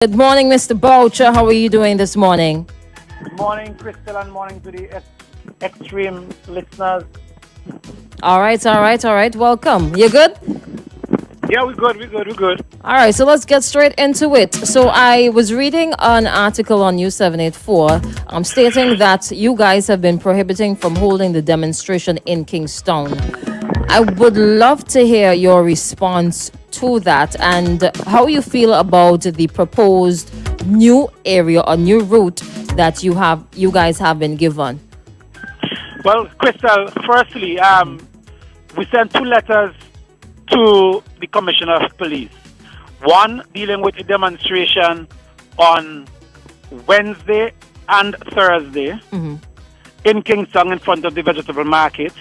Good morning, Mr. Boucher. How are you doing this morning? Morning, Crystal, and morning to the extreme listeners. All right, all right, all right. Welcome. You good? Yeah, we're good. All right, so let's get straight into it. So I was reading an article on News 784 stating that you guys have been prohibiting from holding the demonstration in Kingstown. I would love to hear your response to that and how you feel about the proposed new area or new route that you guys have been given. Well, Crystal, firstly, we sent two letters to the Commissioner of Police. One dealing with a demonstration on Wednesday and Thursday in Kingstown in front of the vegetable market.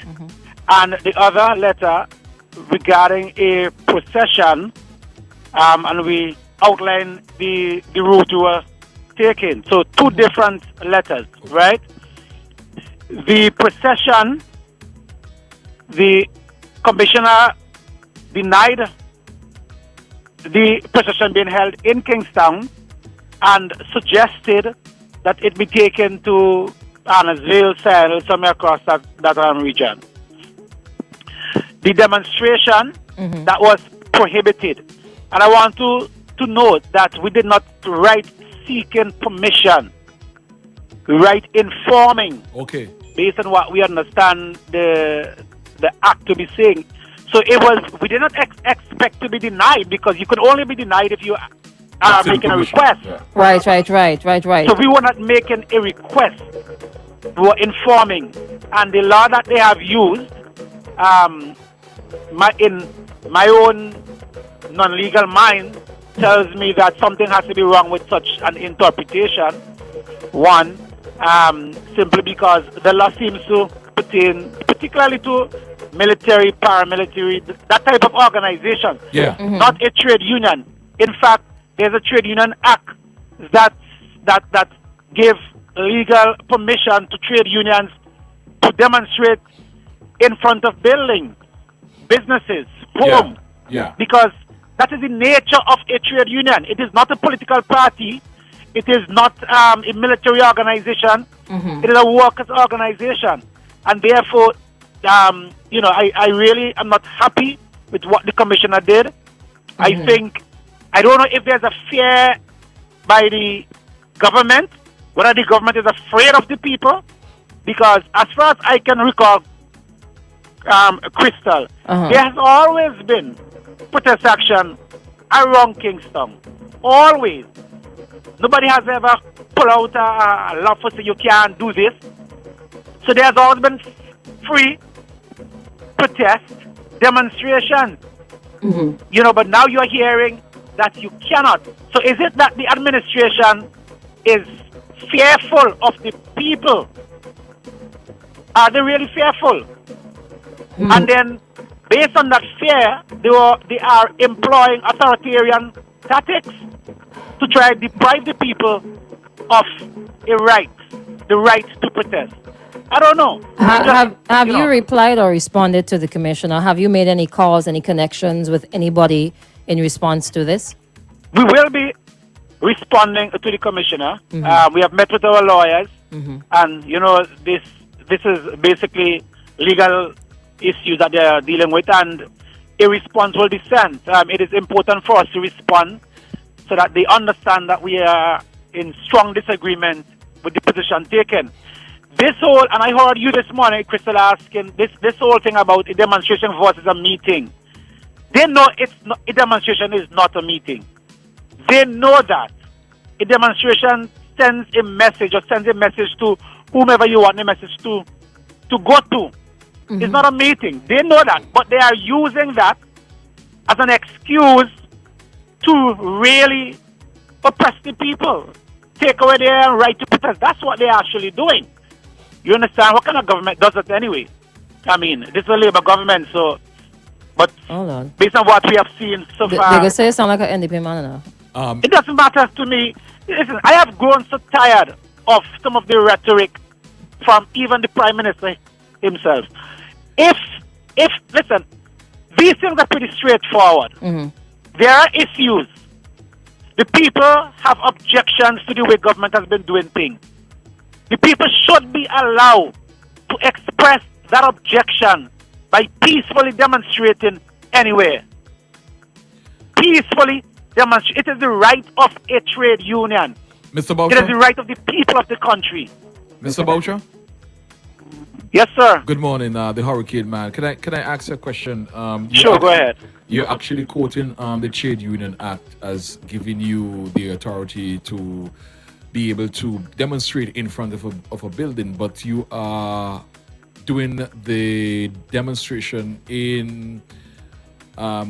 And the other letter regarding a procession, and we outline the route we were taking. So two different letters, right? The procession, the commissioner denied the procession being held in Kingstown and suggested that it be taken to Annesville, Sale, somewhere across that region. The demonstration that was prohibited. And I want to note that we did not write seeking permission. We write informing. Okay. Based on what we understand the act to be saying. So we did not expect to be denied, because you could only be denied if you are making a request. Yeah. Right. So we were not making a request. We were informing. And the law that they have used, in my own non-legal mind, tells me that something has to be wrong with such an interpretation. One, simply because the law seems to pertain particularly to military, paramilitary, that type of organization. Yeah. Not a trade union. In fact, there's a trade union act that gave legal permission to trade unions to demonstrate in front of buildings, businesses, homes. Yeah. Because that is the nature of a trade union. It is not a political party. It is not a military organization. It is a workers' organization. And therefore, I really am not happy with what the commissioner did. I don't know if there's a fear by the government, whether the government is afraid of the people, because as far as I can recall, Crystal, there has always been protest action around Kingstown. Always. Nobody has ever pulled out a law for say you can't do this. So there has always been free protest demonstrations. But now you're hearing that you cannot. So is it that the administration is fearful of the people? Are they really fearful? And then, based on that fear, they are employing authoritarian tactics to try to deprive the people of the right to protest. I don't know. Have you replied or responded to the commissioner? Have you made any calls, any connections with anybody in response to this? We will be responding to the commissioner. We have met with our lawyers, and this is basically legal issues that they are dealing with, and a response will be sent. It is important for us to respond so that they understand that we are in strong disagreement with the position taken. And I heard you this morning, Crystal, asking this whole thing about a demonstration versus a meeting. They know a demonstration is not a meeting. They know that. A demonstration sends a message to whomever you want the message to go to. It's not a meeting. They know that, but they are using that as an excuse to really oppress the people, take away their right to protest. That's what they're actually doing. You understand? What kind of government does that anyway? I mean, this is a Labour government, but Hold on. based on what we have seen so far, They can say you sound like an NDP man now. it doesn't matter to me. Listen, I have grown so tired of some of the rhetoric from even the Prime Minister himself. Listen, these things are pretty straightforward. There are issues The people have objections to the way government has been doing things. The people should be allowed to express that objection by peacefully demonstrating anywhere. Peacefully demonstrate. It is the right of a trade union. Mr. It Boucher? is the right of the people of the country. Mr. Boucher? Yes, sir. Good morning, the Hurricane Man. Can I ask you a question? Sure, go ahead. You're actually quoting the Trade Union Act as giving you the authority to be able to demonstrate in front of a building, but you are doing the demonstration in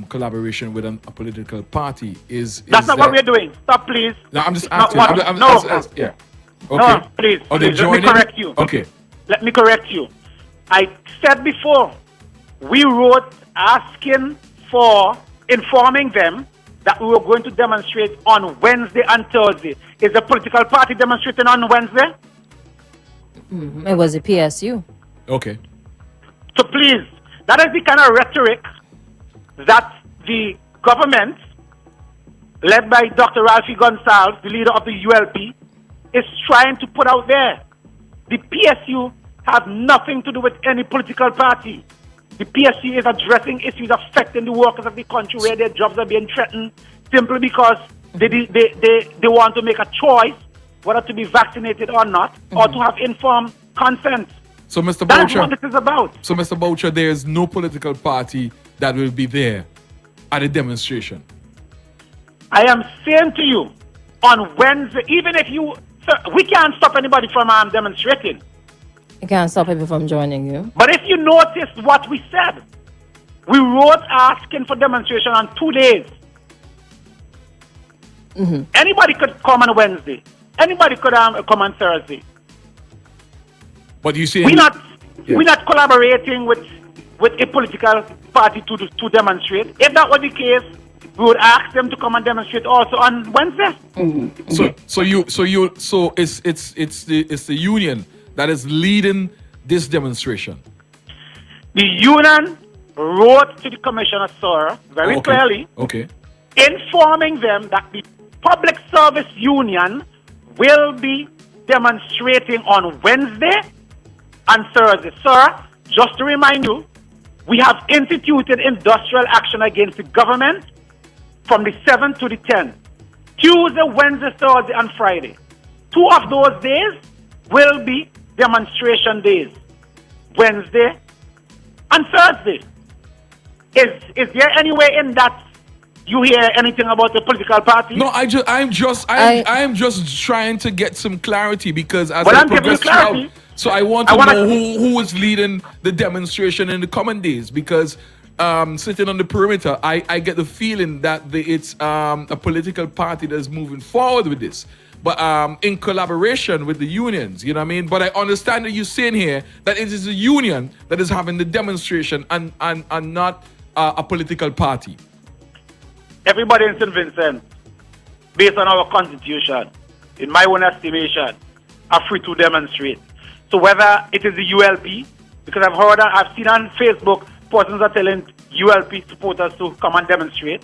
collaboration with a political party. That's not what we're doing. Stop, please. No, I'm just Not asking. what- no. Yeah. Okay. No, please. Are they Please, let me joining? correct you. Okay. Let me correct you. I said before, we wrote asking for informing them that we were going to demonstrate on Wednesday and Thursday. Is the political party demonstrating on Wednesday? It was a PSU. Okay. So please, that is the kind of rhetoric that the government, led by Dr. Ralphie Gonsalves, the leader of the ULP, is trying to put out there. The PSU have nothing to do with any political party. The PSU is addressing issues affecting the workers of the country where their jobs are being threatened simply because they want to make a choice whether to be vaccinated or not, or to have informed consent. So, Mr. That is Boucher. what this is about. So, Mr. Boucher, there is no political party that will be there at a demonstration. I am saying to you, on Wednesday, even if you, sir, we can't stop anybody from demonstrating. You can't stop people from joining you. But if you notice what we said, we wrote asking for demonstration on 2 days. Anybody could come on Wednesday. Anybody could come on Thursday. But you say We're not collaborating with a political party to demonstrate. If that was the case, we would ask them to come and demonstrate also on Wednesday. So it's the union that is leading this demonstration. The union wrote to the commissioner, sir, very Okay. clearly, Okay. informing them that the public service union will be demonstrating on Wednesday and Thursday. Sir, just to remind you, we have instituted industrial action against the government from the 7th to the 10th. Tuesday, Wednesday, Thursday, and Friday. 2 of those days will be demonstration days. Wednesday and Thursday. Is there any way in that you hear anything about the political party? No, I'm just trying to get some clarity because as Well, I I'm giving you progress throughout, clarity. so I want to know who is leading the demonstration in the coming days because sitting on the perimeter, I get the feeling that it's a political party that's moving forward with this. But in collaboration with the unions, you know what I mean? But I understand that you're saying here that it is a union that is having the demonstration and not a political party. Everybody in St. Vincent, based on our constitution, in my own estimation, are free to demonstrate. So whether it is the ULP, because I've seen on Facebook, persons are telling ULP supporters to come and demonstrate.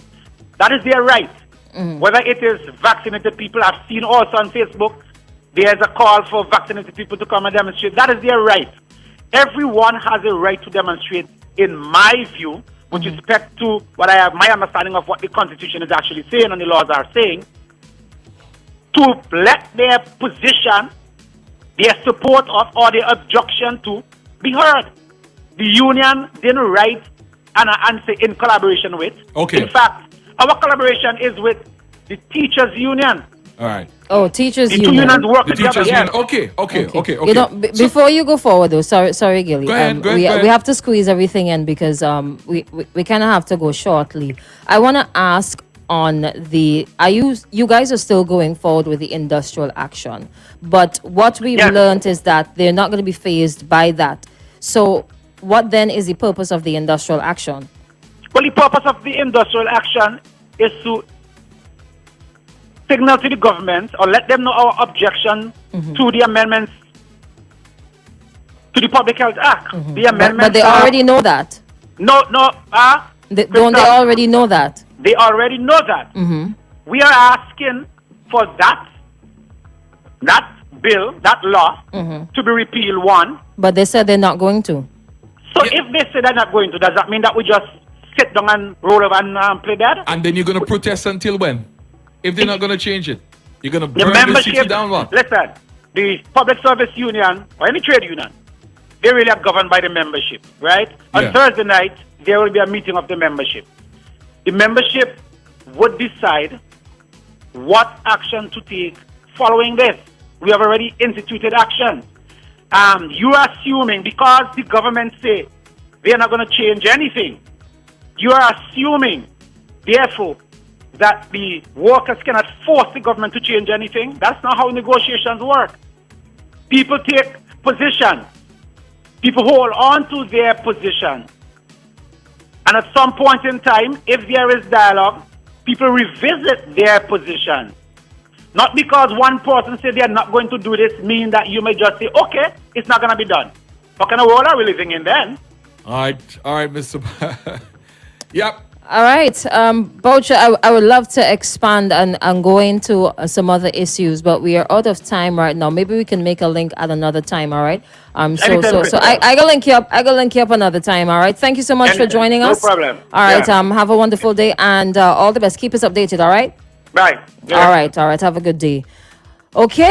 That is their right. Whether it is vaccinated people, I've seen also on Facebook, there's a call for vaccinated people to come and demonstrate. That is their right. Everyone has a right to demonstrate, in my view, with respect to what I have, my understanding of what the Constitution is actually saying and the laws are saying, to let their position, their support of, or their objection to be heard. The union didn't write an answer in collaboration with. Okay. In fact, our collaboration is with the teachers' union. All right. Oh, teachers The two union. unions work The together. teachers Yes. union. Okay. You know, before you go forward though, sorry, Gilly. Go ahead, go we ahead. have to squeeze everything in because we kind of have to go shortly. I want to ask on the you guys are still going forward with the industrial action, but what we've Yes. learned is that they're not going to be phased by that. So what then is the purpose of the industrial action? Well, the purpose of the industrial action is to signal to the government or let them know our objection to the amendments to the Public Health Act. The amendments. But they already know that. No. Don't they Crystal, already know that? They already know that. we are asking for that bill, that law, to be repealed, one. But they said they're not going to. So if they say they're not going to, does that mean that we just sit down and roll over and play dead? And then you're going to protest until when? If they're not going to change it. You're going to The burn the membership, city down, what? listen, the Public Service Union or any trade union, they really are governed by the membership, right? Yeah. On Thursday night, there will be a meeting of the membership. The membership would decide what action to take following this. We have already instituted action. You are assuming, because the government say they are not going to change anything, you are assuming, therefore, that the workers cannot force the government to change anything. That's not how negotiations work. People take position. People hold on to their position. And at some point in time, if there is dialogue, people revisit their position. Not because one person said they are not going to do this mean that you may just say, okay, it's not going to be done. What kind of world are we living in then? All right, Mr. Yep. All right. Boucher, I would love to expand and go into some other issues, but we are out of time right now. Maybe we can make a link at another time, all right? So I gotta link you up. I gotta link you up another time, all right? Thank you so much for joining us. No problem. All right. Yeah. Have a wonderful day and all the best. Keep us updated, all right? Right. Yeah. All right. Have a good day. Okay.